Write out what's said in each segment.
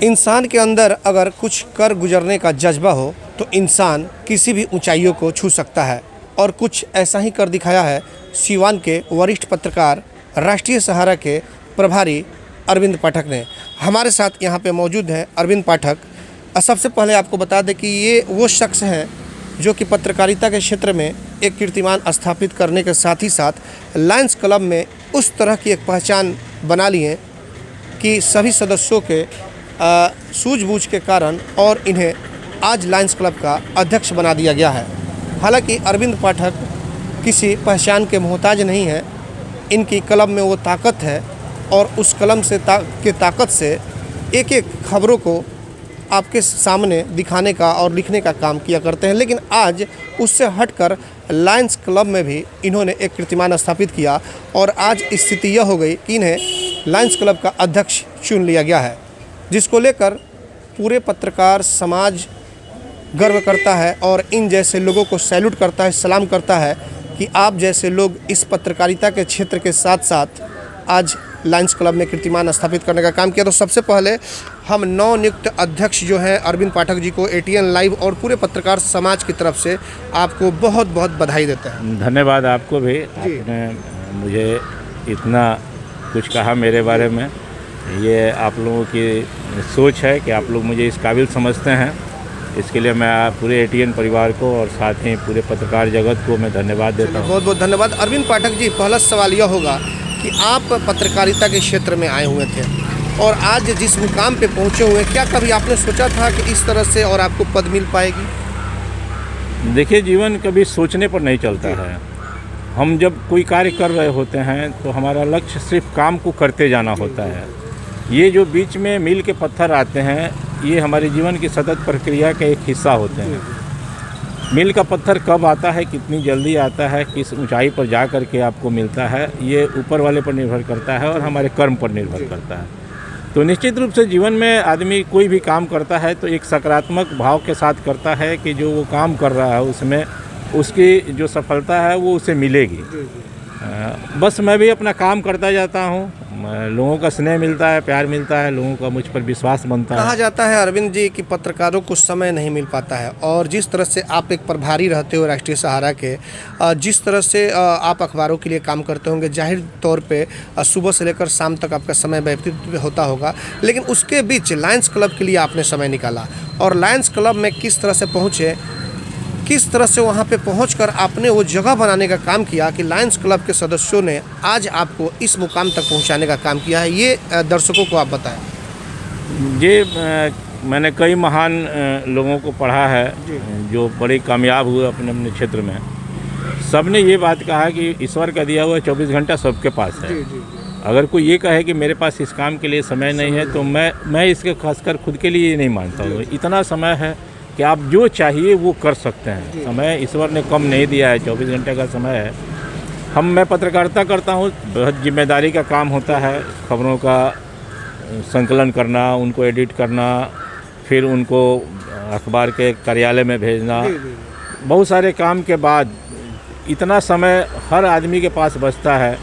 इंसान के अंदर अगर कुछ कर गुजरने का जज्बा हो तो इंसान किसी भी ऊंचाइयों को छू सकता है, और कुछ ऐसा ही कर दिखाया है सीवान के वरिष्ठ पत्रकार, राष्ट्रीय सहारा के प्रभारी अरविंद पाठक ने। हमारे साथ यहाँ पे मौजूद हैं अरविंद पाठक। सबसे पहले आपको बता दें कि ये वो शख्स हैं जो कि पत्रकारिता के क्षेत्र में एक कीर्तिमान स्थापित करने के साथ ही साथ लायंस क्लब में उस तरह की एक पहचान बना ली है कि सभी सदस्यों के सूझबूझ के कारण और इन्हें आज लायंस क्लब का अध्यक्ष बना दिया गया है। हालांकि अरविंद पाठक किसी पहचान के मोहताज नहीं है, इनकी कलम में वो ताकत है और उस कलम से ताकत से एक एक खबरों को आपके सामने दिखाने का और लिखने का काम किया करते हैं। लेकिन आज उससे हटकर लायंस क्लब में भी इन्होंने एक कीर्तिमान स्थापित किया और आज स्थिति यह हो गई कि इन्हें लायंस क्लब का अध्यक्ष चुन लिया गया है, जिसको लेकर पूरे पत्रकार समाज गर्व करता है और इन जैसे लोगों को सैल्यूट करता है, सलाम करता है कि आप जैसे लोग इस पत्रकारिता के क्षेत्र के साथ साथ आज लायंस क्लब में कीर्तिमान स्थापित करने का काम किया। तो सबसे पहले हम नवनियुक्त अध्यक्ष जो हैं अरविंद पाठक जी को एटीएन लाइव और पूरे पत्रकार समाज की तरफ से आपको बहुत बहुत बधाई देते हैं। धन्यवाद आपको भी, आपने मुझे इतना कुछ कहा मेरे बारे में। ये आप लोगों की सोच है कि आप लोग मुझे इस काबिल समझते हैं, इसके लिए मैं पूरे एटीएन परिवार को और साथ ही पूरे पत्रकार जगत को मैं धन्यवाद देता हूँ। बहुत बहुत धन्यवाद। अरविंद पाठक जी, पहला सवाल यह होगा कि आप पत्रकारिता के क्षेत्र में आए हुए थे और आज जिस मुकाम पे पहुँचे हुए, क्या कभी आपने सोचा था कि इस तरह से और आपको पद मिल पाएगी? देखिए, जीवन कभी सोचने पर नहीं चलता है। हम जब कोई कार्य कर रहे होते हैं तो हमारा लक्ष्य सिर्फ काम को करते जाना होता है। ये जो बीच में मील के पत्थर आते हैं, ये हमारे जीवन की सतत प्रक्रिया का एक हिस्सा होते हैं। मील का पत्थर कब आता है, कितनी जल्दी आता है, किस ऊंचाई पर जा कर के आपको मिलता है, ये ऊपर वाले पर निर्भर करता है और हमारे कर्म पर निर्भर करता है। तो निश्चित रूप से जीवन में आदमी कोई भी काम करता है तो एक सकारात्मक भाव के साथ करता है कि जो वो काम कर रहा है उसमें उसकी जो सफलता है वो उसे मिलेगी। बस मैं भी अपना काम करता जाता हूँ, लोगों का स्नेह मिलता है, प्यार मिलता है, लोगों का मुझ पर विश्वास बनता है। कहा जाता है अरविंद जी कि पत्रकारों को समय नहीं मिल पाता है, और जिस तरह से आप एक प्रभारी रहते हो राष्ट्रीय सहारा के, जिस तरह से आप अखबारों के लिए काम करते होंगे, जाहिर तौर पे सुबह से लेकर शाम तक आपका समय व्यतीत होता होगा, लेकिन उसके बीच लायंस क्लब के लिए आपने समय निकाला और लायंस क्लब में किस तरह से पहुँचे, किस तरह से वहाँ पे पहुंचकर आपने वो जगह बनाने का काम किया कि लायंस क्लब के सदस्यों ने आज आपको इस मुकाम तक पहुंचाने का काम किया है, ये दर्शकों को आप बताएं। ये मैंने कई महान लोगों को पढ़ा है जो बड़े कामयाब हुए अपने अपने क्षेत्र में। सब ने ये बात कहा कि ईश्वर का दिया हुआ 24 घंटा सबके पास है। अगर कोई ये कहे कि मेरे पास इस काम के लिए समय नहीं है तो मैं इसके खासकर खुद के लिए ये नहीं मानता हूँ। इतना समय है कि आप जो चाहिए वो कर सकते हैं। समय ईश्वर ने कम नहीं दिया है, 24 घंटे का समय है। मैं पत्रकारिता करता हूँ, बहुत जिम्मेदारी का काम होता है। खबरों का संकलन करना, उनको एडिट करना, फिर उनको अखबार के कार्यालय में भेजना, बहुत सारे काम के बाद इतना समय हर आदमी के पास बचता है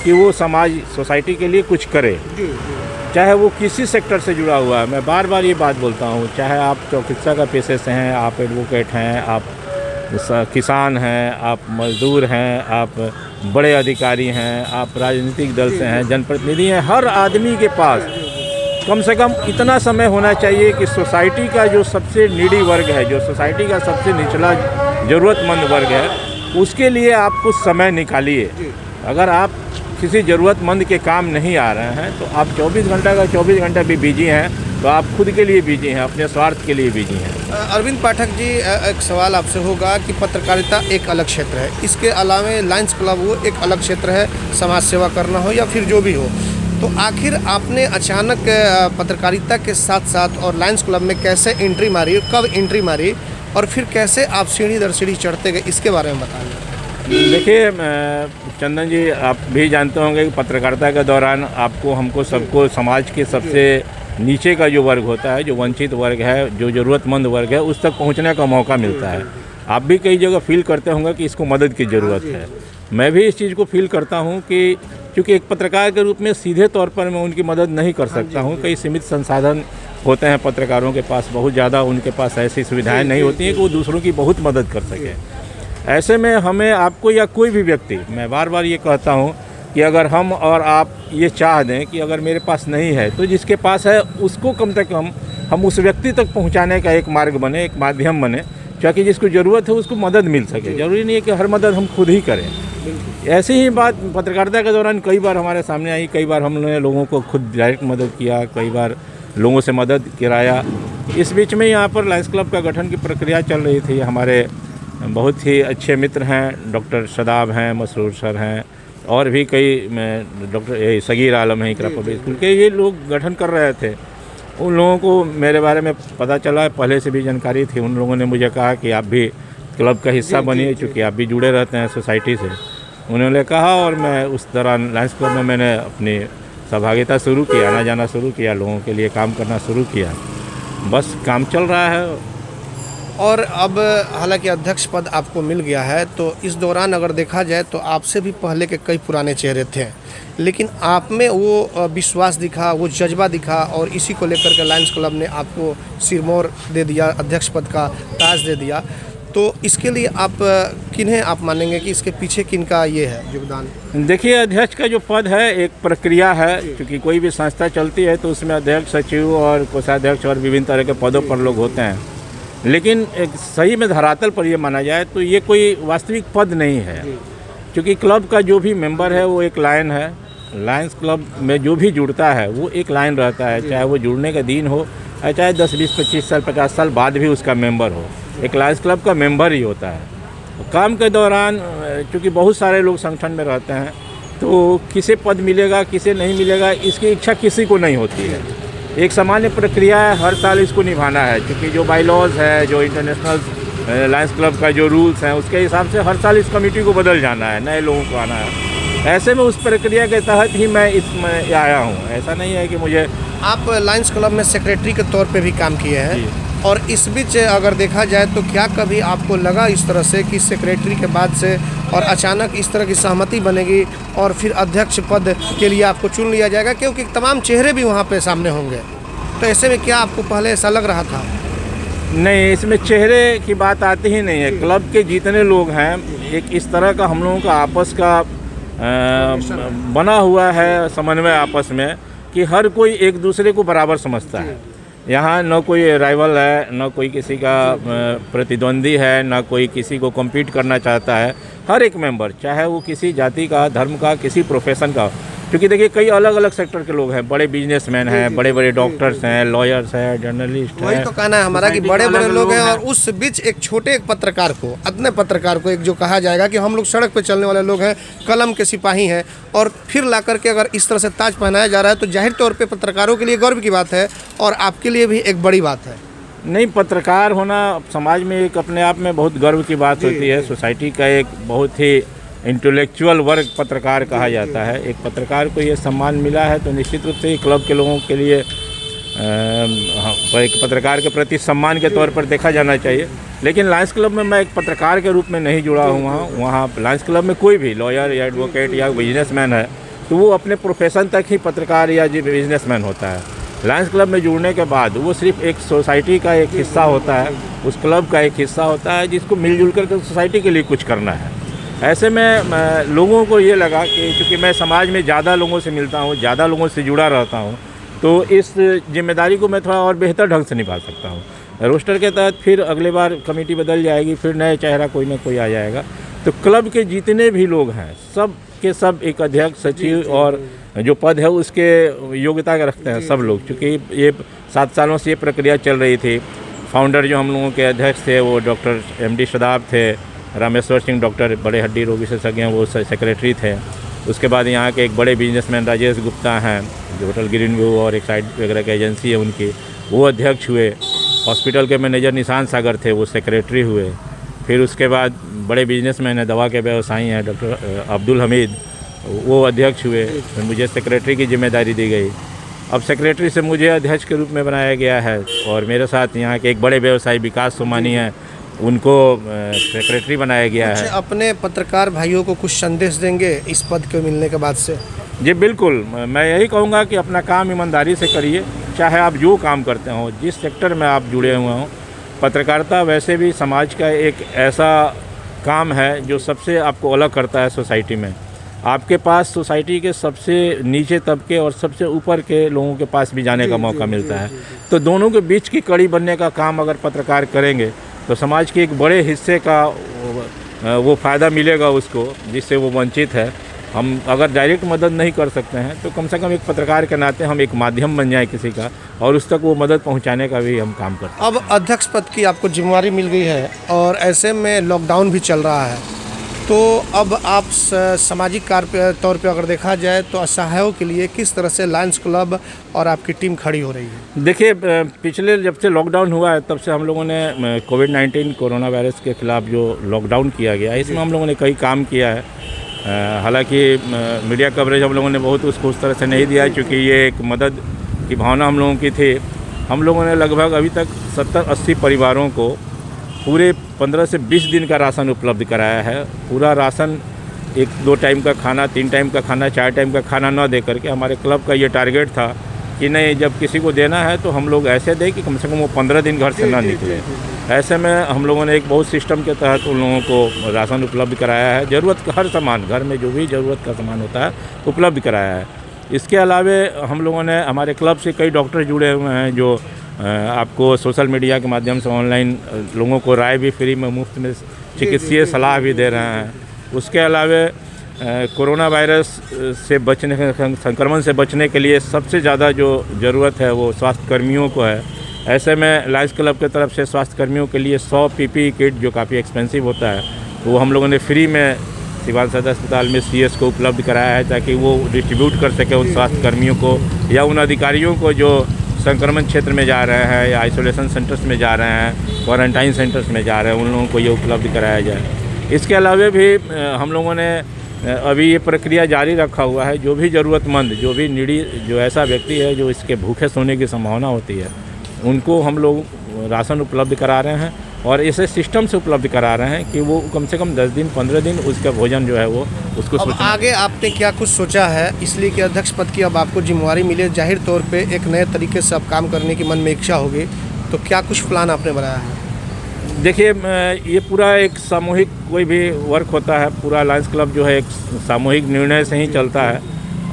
कि वो समाज सोसाइटी के लिए कुछ करे, चाहे वो किसी सेक्टर से जुड़ा हुआ है। मैं बार बार ये बात बोलता हूँ, चाहे आप चिकित्सा का पेशे से हैं, आप एडवोकेट हैं, आप किसान हैं, आप मजदूर हैं, आप बड़े अधिकारी हैं, आप राजनीतिक दल से हैं, जनप्रतिनिधि हैं, हर आदमी के पास कम से कम इतना समय होना चाहिए कि सोसाइटी का जो सबसे नीडी वर्ग है, जो सोसाइटी का सबसे निचला ज़रूरतमंद वर्ग है, उसके लिए आप कुछ समय निकालिए। अगर आप किसी ज़रूरतमंद के काम नहीं आ रहे हैं तो आप 24 घंटा का 24 घंटा भी बिजी हैं, तो आप खुद के लिए बिजी हैं, अपने स्वार्थ के लिए बिजी हैं। अरविंद पाठक जी, एक सवाल आपसे होगा कि पत्रकारिता एक अलग क्षेत्र है, इसके अलावा लायंस क्लब वो एक अलग क्षेत्र है, समाज सेवा करना हो या फिर जो भी हो, तो आखिर आपने अचानक पत्रकारिता के साथ साथ और लायंस क्लब में कैसे एंट्री मारी, कब एंट्री मारी और फिर कैसे आप सीढ़ी दर सीढ़ी चढ़ते गए, इसके बारे में बताइए। देखिए चंदन जी, आप भी जानते होंगे कि पत्रकारिता के दौरान आपको, हमको, सबको समाज के सबसे नीचे का जो वर्ग होता है, जो वंचित वर्ग है, जो ज़रूरतमंद वर्ग है, उस तक पहुंचने का मौका मिलता है। आप भी कई जगह फील करते होंगे कि इसको मदद की ज़रूरत है। मैं भी इस चीज़ को फील करता हूं कि क्योंकि एक पत्रकार के रूप में सीधे तौर पर मैं उनकी मदद नहीं कर सकता हूं, कई सीमित संसाधन होते हैं पत्रकारों के पास, बहुत ज़्यादा उनके पास ऐसी सुविधाएं नहीं होती हैं कि वो दूसरों की बहुत मदद कर सकें। ऐसे में हमें, आपको या कोई भी व्यक्ति, मैं बार बार ये कहता हूँ कि अगर हम और आप ये चाह दें कि अगर मेरे पास नहीं है तो जिसके पास है उसको कम से कम हम उस व्यक्ति तक पहुँचाने का एक मार्ग बने, एक माध्यम बने, ताकि जिसको ज़रूरत है उसको मदद मिल सके। ज़रूरी नहीं है कि हर मदद हम खुद ही करें। ऐसी ही बात पत्रकारिता के दौरान कई बार हमारे सामने आई, कई बार हमने लोगों को खुद डायरेक्ट मदद किया, कई बार लोगों से मदद कराया। इस बीच में यहाँ पर लायंस क्लब का गठन की प्रक्रिया चल रही थी। हमारे बहुत ही अच्छे मित्र हैं, डॉक्टर शदाब हैं, मसरूर सर हैं, और भी कई डॉक्टर सगीर आलम हैं इकरा पब्लिक स्कूल के, ये लोग गठन कर रहे थे। उन लोगों को मेरे बारे में पता चला, पहले से भी जानकारी थी। उन लोगों ने मुझे कहा कि आप भी क्लब का हिस्सा बनिए, चूँकि आप भी जुड़े रहते हैं सोसाइटी से। उन्होंने कहा, और मैं उस दौरान लायंस क्लब में मैंने अपनी सहभागिता शुरू की, आना जाना शुरू किया, लोगों के लिए काम करना शुरू किया। बस काम चल रहा है। और अब हालांकि अध्यक्ष पद आपको मिल गया है, तो इस दौरान अगर देखा जाए तो आपसे भी पहले के कई पुराने चेहरे थे, लेकिन आप में वो विश्वास दिखा, वो जज्बा दिखा, और इसी को लेकर के लायंस क्लब ने आपको सिरमौर दे दिया, अध्यक्ष पद का ताज दे दिया। तो इसके लिए आप किन्हें आप मानेंगे कि इसके पीछे किनका ये है योगदान? देखिए, अध्यक्ष का जो पद है एक प्रक्रिया है, क्योंकि कोई भी संस्था चलती है तो उसमें अध्यक्ष, सचिव और कोषाध्यक्ष और विभिन्न तरह के पदों पर लोग होते हैं। लेकिन एक सही में धरातल पर ये माना जाए तो ये कोई वास्तविक पद नहीं है, क्योंकि क्लब का जो भी मेंबर है वो एक लायन है। लायंस क्लब में जो भी जुड़ता है वो एक लायन रहता है, चाहे वो जुड़ने का दिन हो, चाहे 10, 20, 25 साल, 50 साल बाद भी उसका मेंबर हो, एक लायंस क्लब का मेंबर ही होता है। काम के दौरान चूँकि बहुत सारे लोग संगठन में रहते हैं, तो किसे पद मिलेगा, किसे नहीं मिलेगा, इसकी इच्छा किसी को नहीं होती है। एक सामान्य प्रक्रिया है, हर साल इसको निभाना है, क्योंकि जो बाईलॉज है, जो इंटरनेशनल लायंस क्लब का जो रूल्स हैं, उसके हिसाब से हर साल इस कमेटी को बदल जाना है, नए लोगों को आना है। ऐसे में उस प्रक्रिया के तहत ही मैं इसमें आया हूँ। ऐसा नहीं है कि मुझे, आप लायंस क्लब में सेक्रेटरी के तौर पे भी काम किए हैं, और इस बीच अगर देखा जाए तो क्या कभी आपको लगा इस तरह से कि सेक्रेटरी के बाद से और अचानक इस तरह की सहमति बनेगी और फिर अध्यक्ष पद के लिए आपको चुन लिया जाएगा, क्योंकि तमाम चेहरे भी वहाँ पे सामने होंगे, तो ऐसे में क्या आपको पहले ऐसा लग रहा था? नहीं, इसमें चेहरे की बात आती ही नहीं है। क्लब के जितने लोग हैं, एक इस तरह का हम लोगों का आपस का बना हुआ है समन्वय आपस में, कि हर कोई एक दूसरे को बराबर समझता है। यहाँ न कोई राइवल है, न कोई किसी का प्रतिद्वंदी है, न कोई किसी को कम्पीट करना चाहता है। हर एक मेंबर, चाहे वो किसी जाति का, धर्म का, किसी प्रोफेशन का, क्योंकि देखिए कई अलग अलग सेक्टर के लोग हैं, बड़े बिजनेसमैन हैं, बड़े बड़े डॉक्टर्स हैं, लॉयर्स हैं, जर्नलिस्ट हैं। वही तो कहना है हमारा कि बड़े बड़े लोग हैं, और उस बीच एक छोटे एक पत्रकार को, अदने पत्रकार को, एक जो कहा जाएगा कि हम लोग सड़क पे चलने वाले लोग हैं, कलम के सिपाही हैं, और फिर ला करके अगर इस तरह से ताज पहनाया जा रहा है तो जाहिर तौर पे पत्रकारों के लिए गर्व की बात है, और आपके लिए भी एक बड़ी बात है। नहीं, पत्रकार होना समाज में एक अपने आप में बहुत गर्व की बात होती है। सोसाइटी का एक बहुत ही इंटेलेक्चुअल वर्ग पत्रकार कहा जाता है। एक पत्रकार को ये सम्मान मिला है तो निश्चित रूप से क्लब के लोगों के लिए एक पत्रकार के प्रति सम्मान के तौर पर देखा जाना चाहिए। लेकिन लायंस क्लब में मैं एक पत्रकार के रूप में नहीं जुड़ा हुआ हूँ। वहाँ लायंस क्लब में कोई भी लॉयर या एडवोकेट या बिजनेसमैन है तो वो अपने प्रोफेशन तक ही पत्रकार या बिजनेसमैन होता है। लायंस क्लब में जुड़ने के बाद वो सिर्फ एक सोसाइटी का एक हिस्सा होता है, उस क्लब का एक हिस्सा होता है जिसको मिलजुल कर सोसाइटी के लिए कुछ करना है। ऐसे में लोगों को ये लगा कि चूँकि मैं समाज में ज़्यादा लोगों से मिलता हूँ, ज़्यादा लोगों से जुड़ा रहता हूँ, तो इस जिम्मेदारी को मैं थोड़ा और बेहतर ढंग से निभा सकता हूँ। रोस्टर के तहत फिर अगले बार कमेटी बदल जाएगी, फिर नए चेहरा कोई ना कोई आ जाएगा। तो क्लब के जितने भी लोग हैं सब के सब एक अध्यक्ष, सचिव और जो पद है उसके योग्यता के रखते हैं सब लोग। चूँकि ये 7 सालों से ये प्रक्रिया चल रही थी। फाउंडर जो हम लोगों के अध्यक्ष थे वो डॉक्टर MD शदाब थे, रामेश्वर सिंह डॉक्टर बड़े हड्डी रोग विशेषज्ञ हैं, वो सेक्रेटरी थे। उसके बाद यहाँ के एक बड़े बिजनेसमैन राजेश गुप्ता हैं जो होटल ग्रीन व्यू और एक साइड वगैरह की एजेंसी है उनकी, वो अध्यक्ष हुए। हॉस्पिटल के मैनेजर निशान सागर थे, वो सेक्रेटरी हुए। फिर उसके बाद बड़े बिजनेसमैन हैं, दवा के व्यवसायी हैं डॉक्टर अब्दुल हमीद, वो अध्यक्ष हुए। फिर मुझे सेक्रेटरी की जिम्मेदारी दी गई। अब सेक्रेटरी से मुझे अध्यक्ष के रूप में बनाया गया है और मेरे साथ यहाँ के एक बड़े व्यवसायी विकास सोमानी हैं, उनको सेक्रेटरी बनाया गया है। अपने पत्रकार भाइयों को कुछ संदेश देंगे इस पद के मिलने के बाद से? जी बिल्कुल, मैं यही कहूँगा कि अपना काम ईमानदारी से करिए, चाहे आप जो काम करते हो, जिस सेक्टर में आप जुड़े हुए हों, पत्रकारिता वैसे भी समाज का एक ऐसा काम है जो सबसे आपको अलग करता है सोसाइटी में। आपके पास सोसाइटी के सबसे नीचे तबके और सबसे ऊपर के लोगों के पास भी जाने का मौका मिलता है। तो दोनों के बीच की कड़ी बनने का काम अगर पत्रकार करेंगे तो समाज के एक बड़े हिस्से का वो फ़ायदा मिलेगा उसको, जिससे वो वंचित है। हम अगर डायरेक्ट मदद नहीं कर सकते हैं तो कम से कम एक पत्रकार के नाते हम एक माध्यम बन जाए किसी का, और उस तक वो मदद पहुंचाने का भी हम काम करते हैं। अब अध्यक्ष पद की आपको जिम्मेवारी मिल गई है और ऐसे में लॉकडाउन भी चल रहा है, तो अब आप सामाजिक कार्य तौर पे अगर देखा जाए तो असहायों के लिए किस तरह से लायंस क्लब और आपकी टीम खड़ी हो रही है? देखिए, पिछले जब से लॉकडाउन हुआ है तब से हम लोगों ने कोविड-19 कोरोना वायरस के ख़िलाफ़ जो लॉकडाउन किया गया है, इसमें हम लोगों ने कई काम किया है। हालांकि मीडिया कवरेज हम लोगों ने बहुत उसको उस तरह से नहीं दिया है, क्योंकि ये एक मदद की भावना हम लोगों की थी। हम लोगों ने लगभग अभी तक 70-80 परिवारों को पूरे 15 से 20 दिन का राशन उपलब्ध कराया है। पूरा राशन 1-2 टाइम का खाना, 3 टाइम का खाना, 4 टाइम का खाना न दे करके हमारे क्लब का ये टारगेट था कि नहीं, जब किसी को देना है तो हम लोग ऐसे दें कि कम से कम वो 15 दिन घर से ना निकले। ऐसे में हम लोगों ने एक बहुत सिस्टम के तहत उन लोगों को राशन उपलब्ध कराया है। ज़रूरत का हर सामान, घर में जो भी ज़रूरत का सामान होता है उपलब्ध कराया है। इसके अलावे हम लोगों ने, हमारे क्लब से कई डॉक्टर जुड़े हुए हैं जो आपको सोशल मीडिया के माध्यम से ऑनलाइन लोगों को राय भी फ्री में, मुफ्त में चिकित्सीय सलाह भी दे रहे हैं। उसके अलावा कोरोना वायरस से बचने, संक्रमण से बचने के लिए सबसे ज़्यादा जो ज़रूरत है वो स्वास्थ्य कर्मियों को है। ऐसे में लायंस क्लब की तरफ से स्वास्थ्य कर्मियों के लिए 100 PPE किट, जो काफ़ी एक्सपेंसिव होता है, वो हम लोगों ने फ्री में सिवान सदर अस्पताल में CS को उपलब्ध कराया है, ताकि वो डिस्ट्रीब्यूट कर सके उन स्वास्थ्य कर्मियों को या उन अधिकारियों को जो संक्रमण क्षेत्र में जा रहे हैं या आइसोलेशन सेंटर्स में जा रहे हैं, क्वारंटाइन सेंटर्स में जा रहे हैं, उन लोगों को ये उपलब्ध कराया जाए। इसके अलावा भी हम लोगों ने अभी ये प्रक्रिया जारी रखा हुआ है। जो भी ज़रूरतमंद, जो भी नीडी, जो ऐसा व्यक्ति है जो इसके भूखे सोने की संभावना होती है, उनको हम लोग राशन उपलब्ध करा रहे हैं और ऐसे सिस्टम से उपलब्ध करा रहे हैं कि वो कम से कम 10 दिन 15 दिन उसका भोजन जो है वो उसको अब आगे आपने क्या कुछ सोचा है? इसलिए कि अध्यक्ष पद की अब आपको जिम्मेवारी मिली है, जाहिर तौर पे एक नए तरीके से अब काम करने की मन में इच्छा होगी, तो क्या कुछ प्लान आपने बनाया है? देखिए, ये पूरा एक सामूहिक कोई भी वर्क होता है। पूरा लायंस क्लब जो है एक सामूहिक निर्णय से ही चलता है।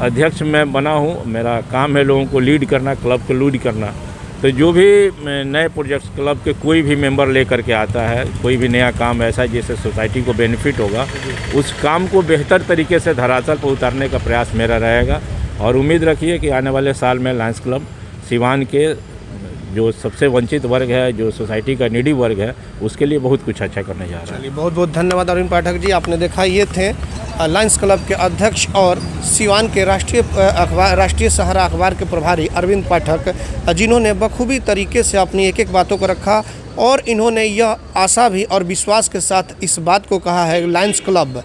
अध्यक्ष मैं बना हूँ, मेरा काम है लोगों को लीड करना, क्लब को लीड करना। तो जो भी नए प्रोजेक्ट्स क्लब के कोई भी मेंबर लेकर के आता है, कोई भी नया काम ऐसा जिससे सोसाइटी को बेनिफिट होगा, उस काम को बेहतर तरीके से धरातल पर उतारने का प्रयास मेरा रहेगा। और उम्मीद रखिए कि आने वाले साल में लायंस क्लब सिवान के जो सबसे वंचित वर्ग है, जो सोसाइटी का नीडी वर्ग है, उसके लिए बहुत कुछ अच्छा करने जा रहा है। बहुत बहुत धन्यवाद अरविंद पाठक जी। आपने देखा, ये थे लायंस क्लब के अध्यक्ष और सिवान के राष्ट्रीय सहारा अखबार के प्रभारी अरविंद पाठक, जिन्होंने बखूबी तरीके से अपनी एक एक बातों को रखा और इन्होंने यह आशा भी और विश्वास के साथ इस बात को कहा है, लायंस क्लब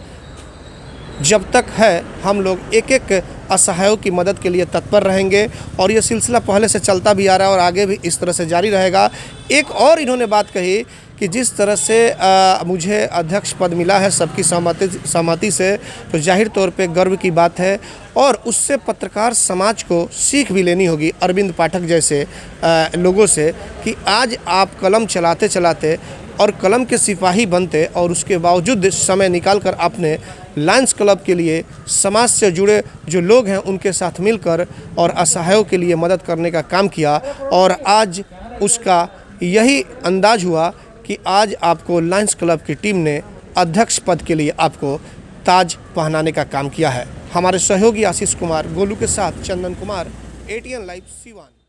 जब तक है हम लोग एक एक असहायों की मदद के लिए तत्पर रहेंगे और ये सिलसिला पहले से चलता भी आ रहा है और आगे भी इस तरह से जारी रहेगा। एक और इन्होंने बात कही कि जिस तरह से मुझे अध्यक्ष पद मिला है सबकी सहमति से, तो जाहिर तौर पे गर्व की बात है और उससे पत्रकार समाज को सीख भी लेनी होगी अरविंद पाठक जैसे लोगों से, कि आज आप कलम चलाते चलाते और कलम के सिपाही बनते और उसके बावजूद समय निकालकर आपने लायंस क्लब के लिए समाज से जुड़े जो लोग हैं उनके साथ मिलकर और असहायों के लिए मदद करने का काम किया। और आज उसका यही अंदाज हुआ कि आज आपको लायंस क्लब की टीम ने अध्यक्ष पद के लिए आपको ताज पहनाने का काम किया है। हमारे सहयोगी आशीष कुमार गोलू के साथ चंदन कुमार, ATN लाइव सिवान।